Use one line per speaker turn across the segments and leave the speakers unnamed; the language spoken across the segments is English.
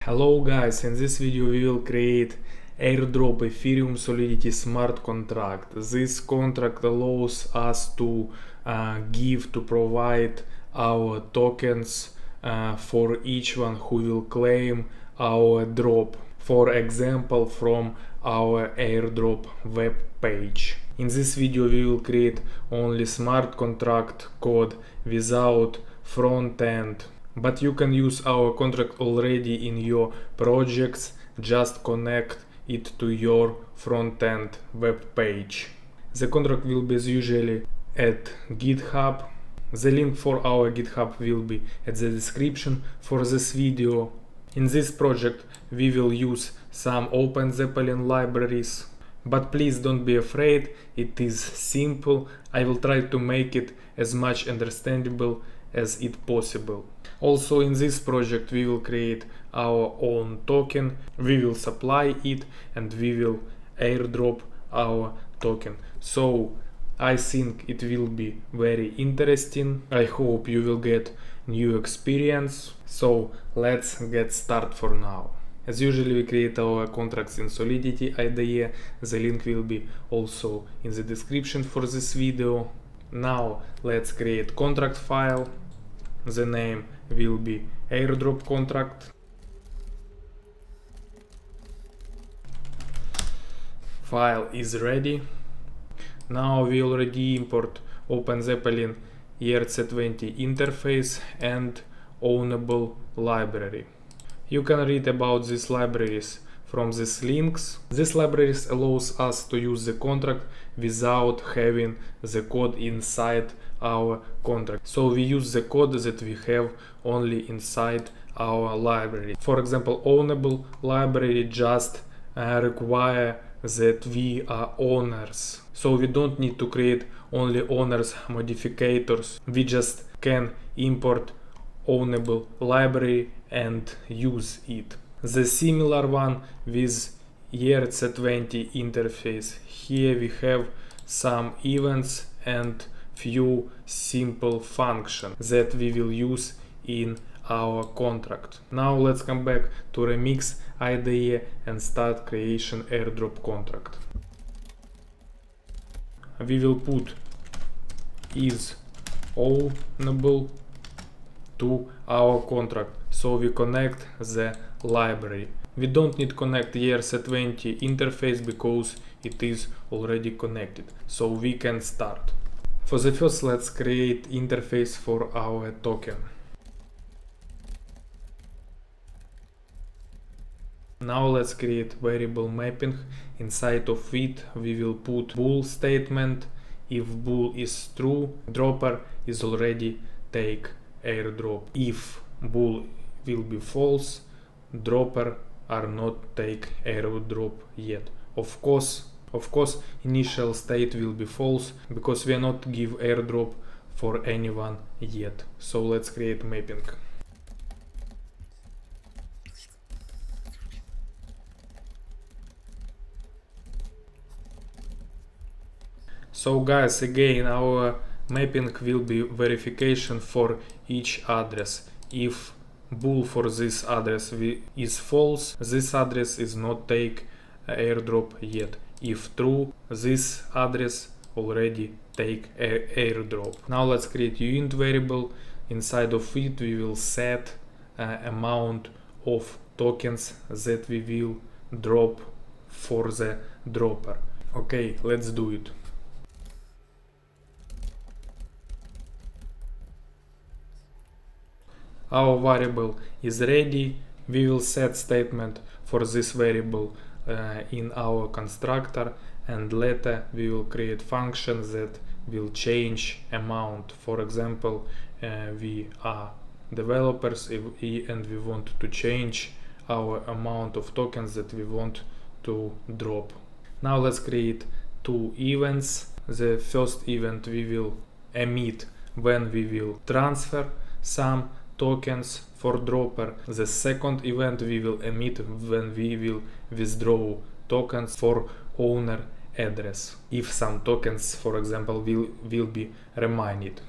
Hello guys, in this video we will create AirDrop Ethereum Solidity Smart Contract. This contract allows us to provide our tokens for each one who will claim our drop, for example from our AirDrop WebPage. In this video we will create only smart contract code without front end. But you can use our contract already in your projects, just connect it to your front-end web page. The contract will be usually at GitHub. The link for our GitHub will be at the description for this video. In this project we will use some OpenZeppelin libraries. But please don't be afraid, it is simple. I will try to make it as much understandable as it possible. Also in this project we will create our own token, we will supply it and we will airdrop our token. So I think it will be very interesting. I hope you will get new experience. So let's get started for now. As usually we create our contracts in Solidity IDE. The link will be also in the description for this video. Now let's create contract file. The name will be AirDrop contract. File is ready. Now we already import OpenZeppelin ERC20 interface and ownable library. You can read about these libraries from these links. These libraries allows us to use the contract without having the code inside our contract. So we use the code that we have only inside our library. For example, ownable library just require that we are owners. So we don't need to create only owners modifiers. We just can import ownable library and use it. The similar one with ERC20 interface. Here we have some events and few simple functions that we will use in our contract. Now let's come back to Remix IDE and start creation AirDrop contract. We will put is ownable to our contract, so we connect the library. We don't need to connect the ERC20 interface because it is already connected, so we can start. For the first, let's create interface for our token. Now let's create variable mapping. Inside of it we will put bool statement. If bool is true, dropper is already take airdrop. If bool will be false, dropper are not take airdrop yet. Of course, initial state will be false because we are not give airdrop for anyone yet. So let's create mapping. So guys, again our mapping will be verification for each address. If bool for this address is false, this address is not take airdrop yet. If true, this address already take airdrop. Now let's create uint variable. Inside of it we will set amount of tokens that we will drop for the dropper. Okay, let's do it. Our variable is ready. We will set statement for this variable in our constructor, and later we will create functions that will change amount. For example, we are developers and we want to change our amount of tokens that we want to drop. Now let's create two events. The first event we will emit when we will transfer some tokens for dropper. The second event we will emit when we will withdraw tokens for owner address, if some tokens, for example, will be reminded.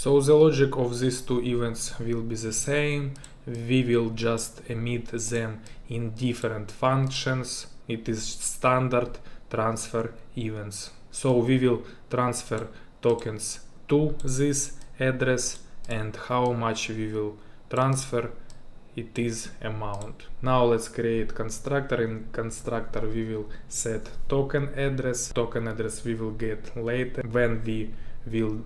So the logic of these two events will be the same. We will just emit them in different functions. It is standard transfer events. So we will transfer tokens to this address, and how much we will transfer, it is amount. Now let's create constructor. In constructor we will set token address. Token address we will get later when we will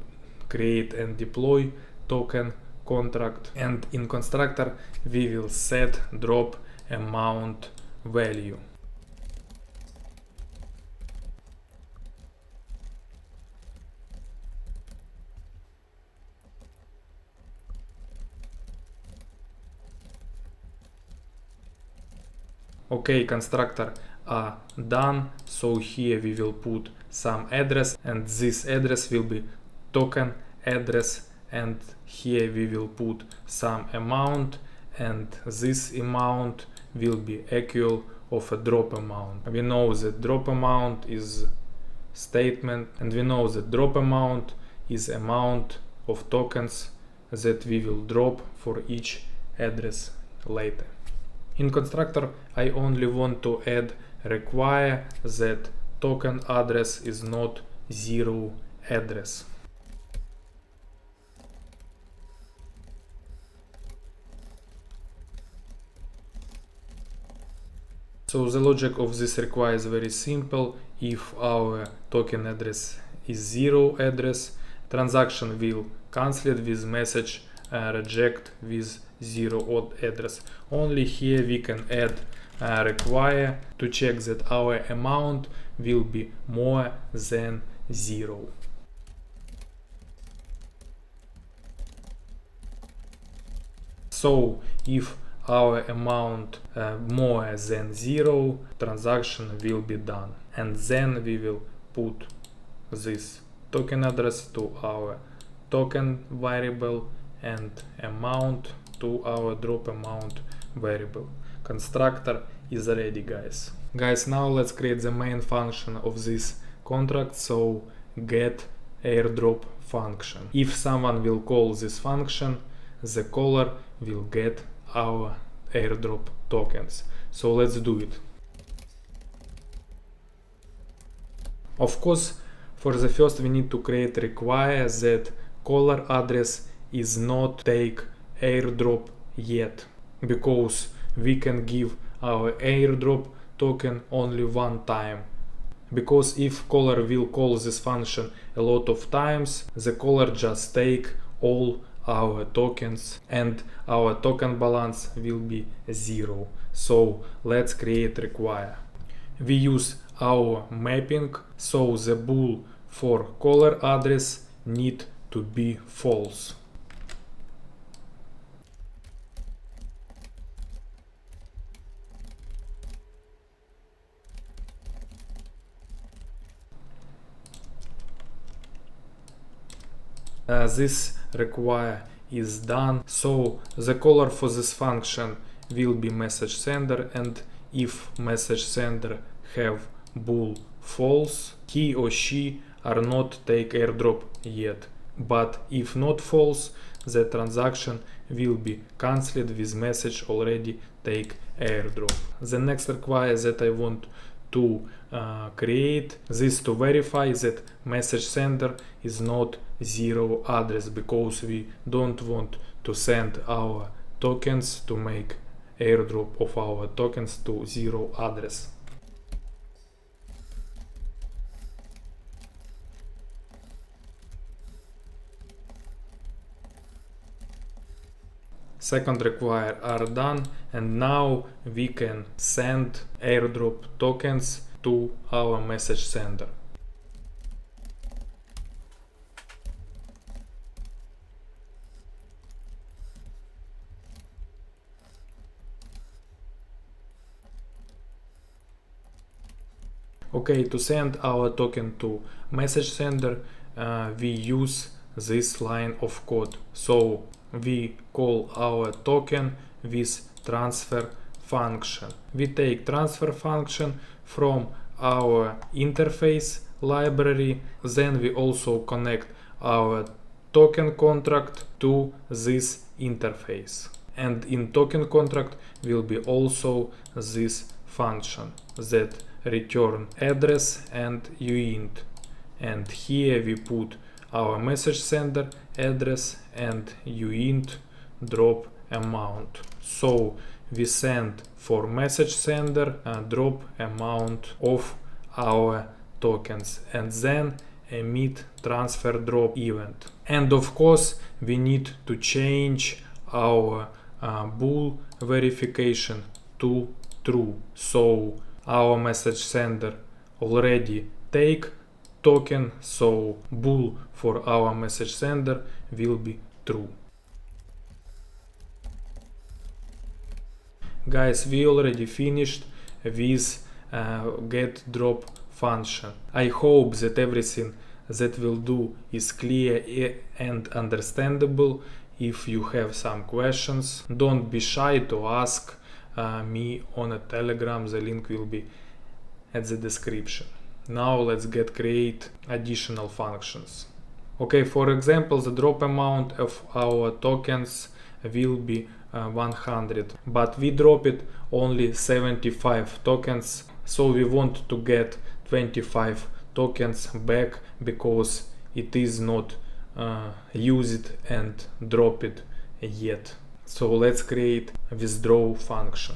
create and deploy token contract, and in constructor we will set drop amount value. Okay, constructor are done, so here we will put some address, and this address will be token address, and here we will put some amount, and this amount will be equal of a drop amount. We know that drop amount is statement, and we know that drop amount is amount of tokens that we will drop for each address later. In constructor I only want to add require that token address is not zero address. So the logic of this require is very simple. If our token address is zero address, transaction will cancel it with message reject with zero address. Only here we can add require to check that our amount will be more than zero. So if our amount more than zero, transaction will be done, and then we will put this token address to our token variable and amount to our drop amount variable. Constructor is ready, guys. Now let's create the main function of this contract. So get AirDrop function. If someone will call this function, the caller will get our AirDrop tokens. So let's do it. Of course, for the first we need to create require that caller address is not take AirDrop yet, because we can give our AirDrop token only one time. Because if caller will call this function a lot of times, the caller just take all our tokens and our token balance will be zero. So let's create require. We use our mapping, so the bool for caller address need to be false. This require is done, so the caller for this function will be message sender, and if message sender have bool false, he or she are not take AirDrop yet. But if not false, the transaction will be cancelled with message already take AirDrop. The next require that I want to create this to verify that message sender is not zero address, because we don't want to send our tokens to make AirDrop of our tokens to zero address. Second require are done, and now we can send AirDrop tokens to our message sender. Okay, to send our token to message sender, we use this line of code. So we call our token with transfer function. We take transfer function from our interface library, then we also connect our token contract to this interface. And in token contract will be also this function that return address and uint. And here we put our message sender address and uint drop amount. So we send for message sender drop amount of our tokens and then emit transfer drop event. And of course we need to change our bool verification to true. So our message sender already take token, so bool for our message sender will be true. Guys, we already finished with get drop function. I hope that everything that we'll do is clear and understandable. If you have some questions, don't be shy to ask me on a Telegram. The link will be at the description. Now let's create additional functions. Okay, for example, the drop amount of our tokens will be 100, but we drop it only 75 tokens, so we want to get 25 tokens back because it is not used and drop it yet. So let's create a withdraw function.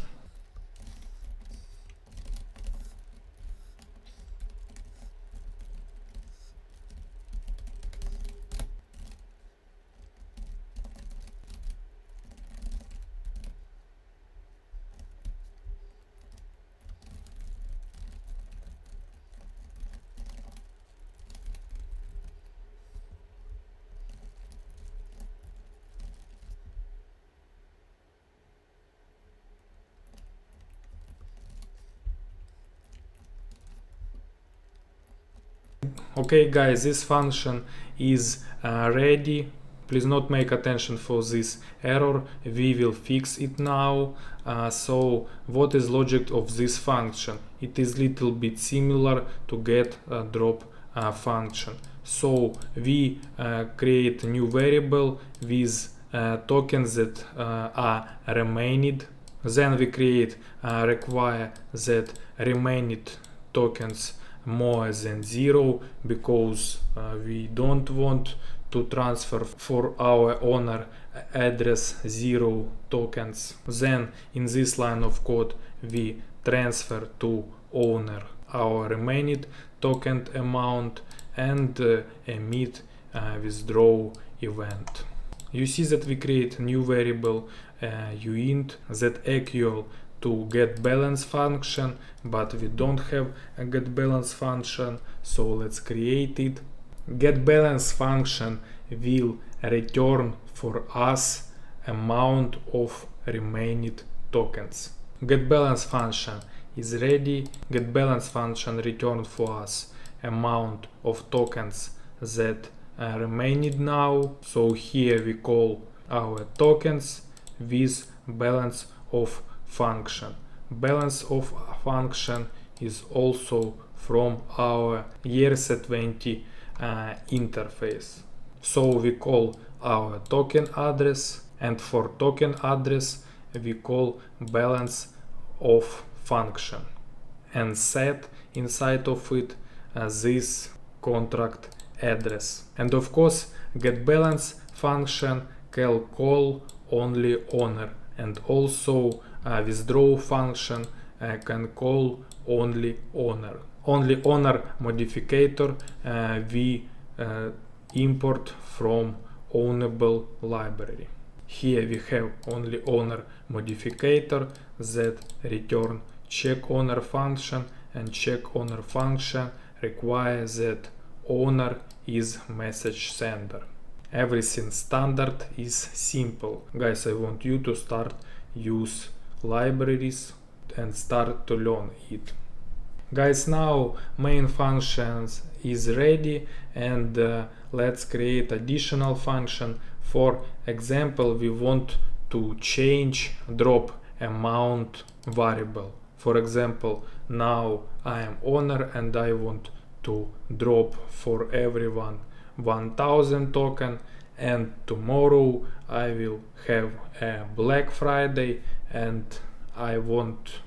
Okay guys, this function is ready. Please not make attention for this error, we will fix it now. So what is logic of this function? It is little bit similar to get drop function. So we create a new variable with tokens that are remained. Then we create require that remained tokens more than 0 because we don't want to transfer for our owner address 0 tokens. Then in this line of code we transfer to owner our remaining token amount and emit withdraw event. You see that we create new variable uint that equal to get balance function, but we don't have a get balance function, so let's create it. Get balance function will return for us amount of remaining tokens. Get balance function is ready. Get balance function returned for us amount of tokens that remained now. So here we call our tokens with balance of function. Balance of function is also from our ERC20 interface. So we call our token address, and for token address we call balance of function and set inside of it this contract address. And of course get balance function can call only owner, and also withdraw function can call only owner. Only owner modifier we import from ownable library. Here we have only owner modifier that return check owner function, and check owner function requires that owner is message sender. Everything standard is simple. Guys, I want you to start use libraries and start to learn it. Guys, now main functions is ready, and let's create additional function. For example, we want to change drop amount variable. For example, now I am owner and I want to drop for everyone 1000 token, and tomorrow I will have a Black Friday and I want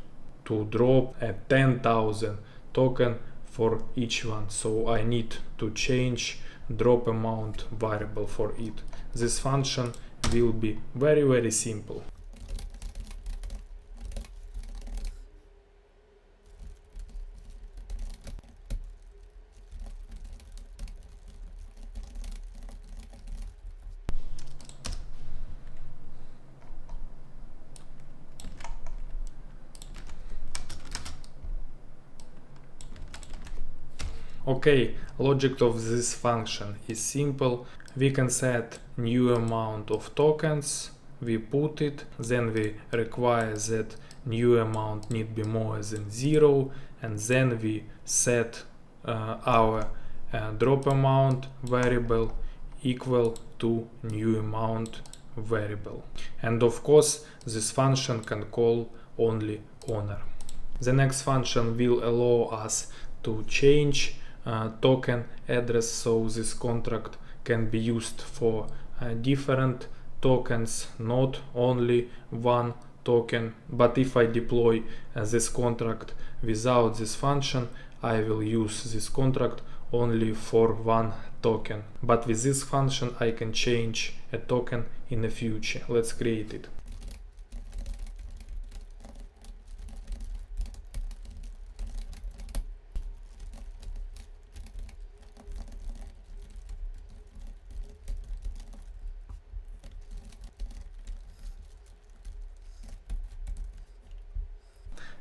to drop a 10,000 token for each one, so I need to change drop amount variable for it. This function will be very simple. Okay, logic of this function is simple. We can set new amount of tokens, we put it, then we require that new amount need be more than 0, and then we set our drop amount variable equal to new amount variable. And of course this function can call only owner. The next function will allow us to change token address, so this contract can be used for different tokens, not only one token. But if I deploy this contract without this function, I will use this contract only for one token. But with this function I can change a token in the future. Let's create it.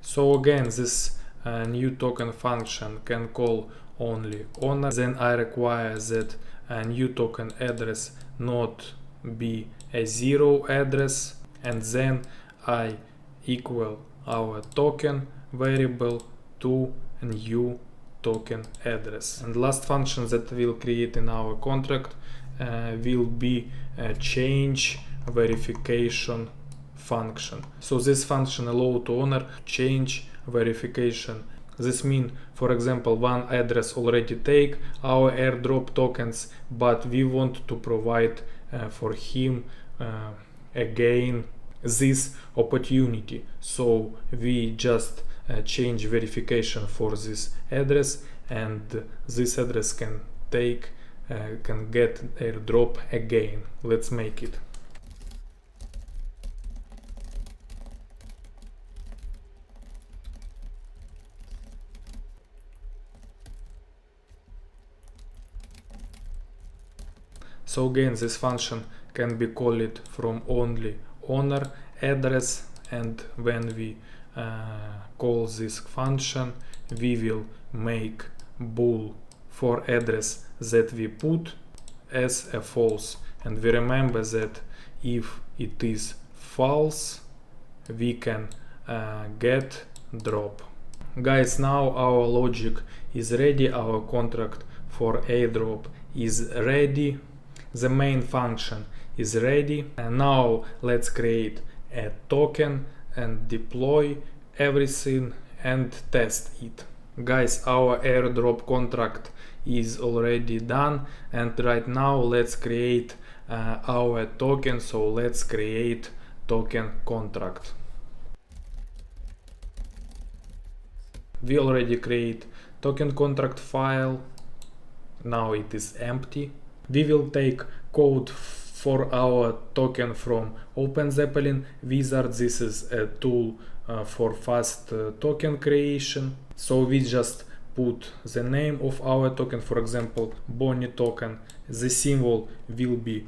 So again, this new token function can call only owner. Then I require that a new token address not be a 0 address, and then I equal our token variable to a new token address. And last function that we'll create in our contract will be a change verification function. So this function allow to owner change verification. This means, for example, one address already take our AirDrop tokens, but we want to provide for him again this opportunity. So we just change verification for this address, and this address can get AirDrop again. Let's make it. So again, this function can be called from only owner address, and when we call this function, we will make bool for address that we put as a false. And we remember that if it is false, we can get drop. Guys, now our logic is ready, our contract for AirDrop is ready. The main function is ready, and now let's create a token and deploy everything and test it. Guys, our AirDrop contract is already done, and right now let's create our token. So let's create token contract. We already create token contract file. Now it is empty. We will take code for our token from OpenZeppelin Wizard. This is a tool for fast token creation. So we just put the name of our token, for example, Bonnie token. The symbol will be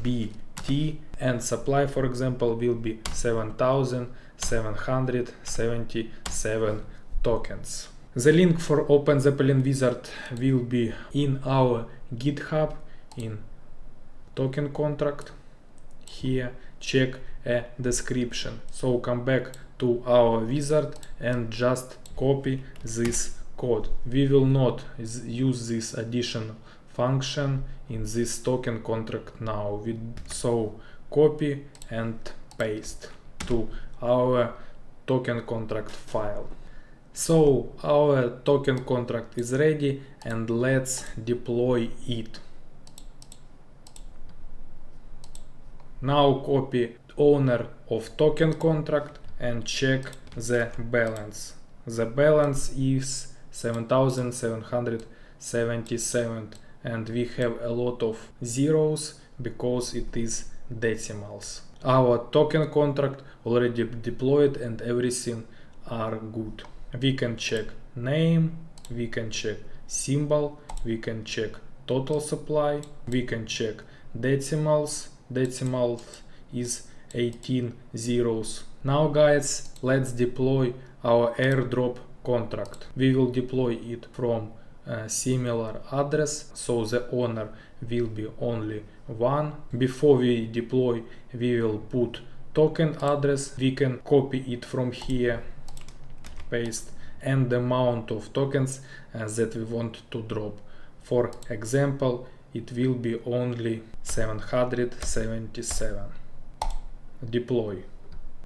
BT, and supply, for example, will be 7,777 tokens. The link for OpenZeppelin Wizard will be in our GitHub in token contract. Here check a description. So come back to our wizard and just copy this code. We will not use this additional function in this token contract now. So copy and paste to our token contract file. So our token contract is ready, and let's deploy it. Now copy owner of token contract and check the balance. The balance is 7777 and we have a lot of zeros because it is decimals. Our token contract already deployed and everything are good. We can check name, we can check symbol, we can check total supply, we can check decimals. Decimals is 18 zeros. Now guys, let's deploy our AirDrop contract. We will deploy it from a similar address, so the owner will be only one. Before we deploy, we will put token address. We can copy it from here, paste, and the amount of tokens that we want to drop. For example, it will be only 777. Deploy.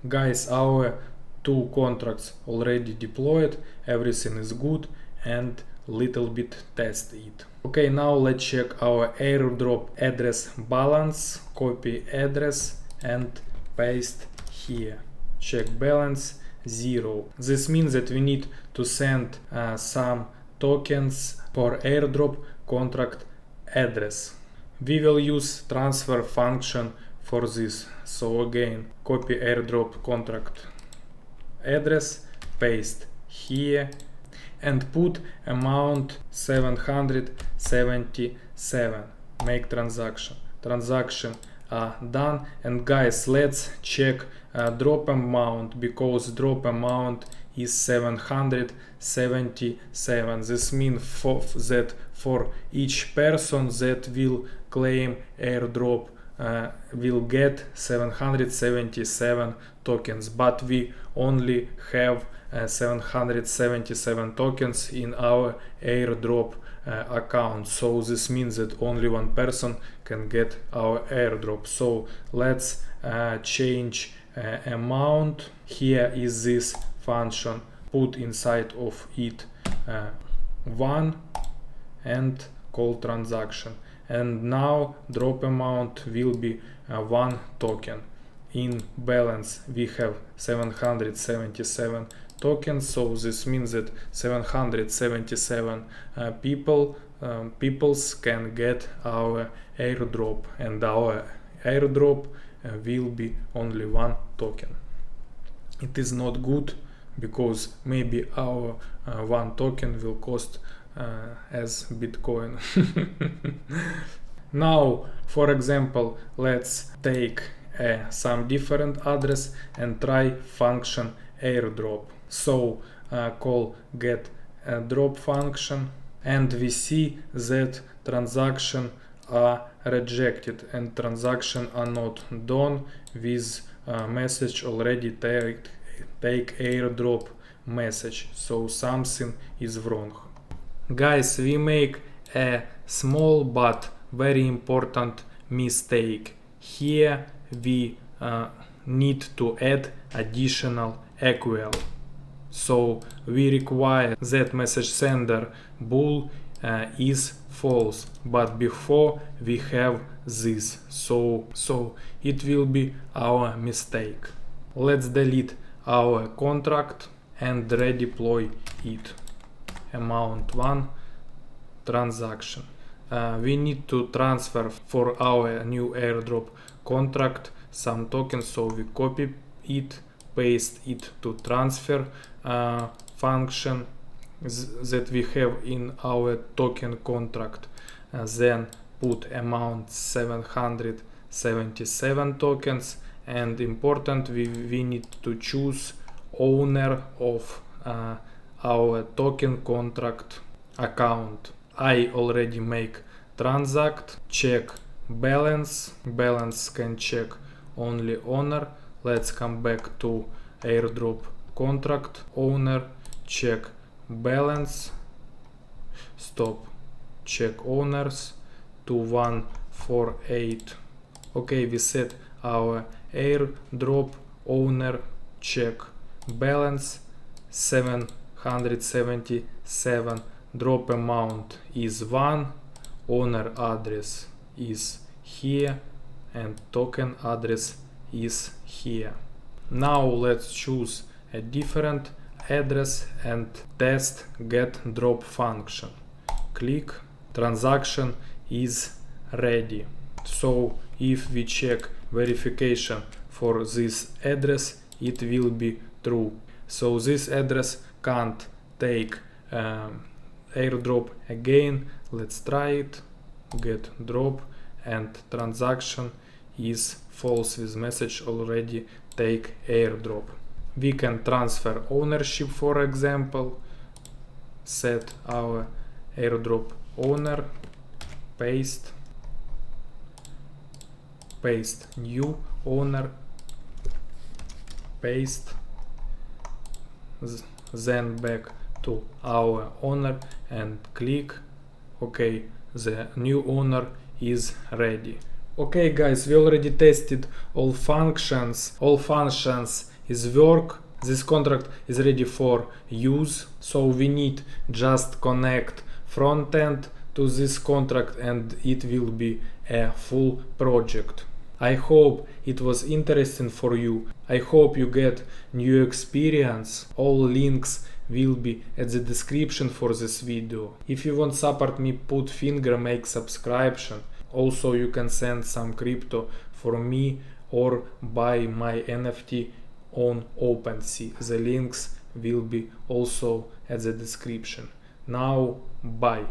Guys, our two contracts already deployed, everything is good, and little bit test it. Okay, now let's check our AirDrop address balance. Copy address and paste here. Check balance 0. This means that we need to send some tokens for AirDrop contract address. We will use transfer function for this. So again, copy AirDrop contract address, paste here, and put amount 777. Make transaction. Transaction done. And guys, let's check drop amount, because drop amount is 777. This means that for each person that will claim AirDrop will get 777 tokens, but we only have 777 tokens in our AirDrop account, so this means that only one person can get our AirDrop. So let's change amount. Here is this function, put inside of it one and call transaction. And now drop amount will be 1 token. In balance we have 777 tokens, so this means that 777 peoples can get our AirDrop, and our AirDrop will be only 1 token. It is not good, because maybe our 1 token will cost as Bitcoin. Now, for example, let's take some different address and try function AirDrop. So call get drop function, and we see that transaction are rejected and transaction are not done with message already take AirDrop message. So something is wrong. Guys, we make a small but very important mistake. Here we need to add additional equal. So we require that message sender bool is false, but before we have this, so it will be our mistake. Let's delete our contract and redeploy it. Amount 1 transaction. We need to transfer for our new AirDrop contract some tokens, so we copy it, paste it to transfer function that we have in our token contract, then put amount 777 tokens, and important, we need to choose owner of our token contract account. I already make transact, check balance can check only owner. Let's come back to AirDrop contract owner, check balance, stop, check owners to 148. Okay, we set our AirDrop owner, check balance 777, drop amount is 1, owner address is here, and token address is here. Now let's choose a different address and test get drop function. Click, transaction is ready. So if we check verification for this address, it will be true. So this address can't take airdrop again. Let's try it. Get drop and transaction is false with message already take airdrop. We can transfer ownership, for example. Set our airdrop owner, paste new owner, paste, then back to our owner and click OK. The new owner is ready. Okay guys, we already tested all functions. All functions is work. This contract is ready for use. So we need just connect front end to this contract and it will be a full project. I hope it was interesting for you. I hope you get new experience. All links will be at the description for this video. If you want support me, put finger, make subscription. Also you can send some crypto for me or buy my NFT on OpenSea. The links will be also at the description. Now bye.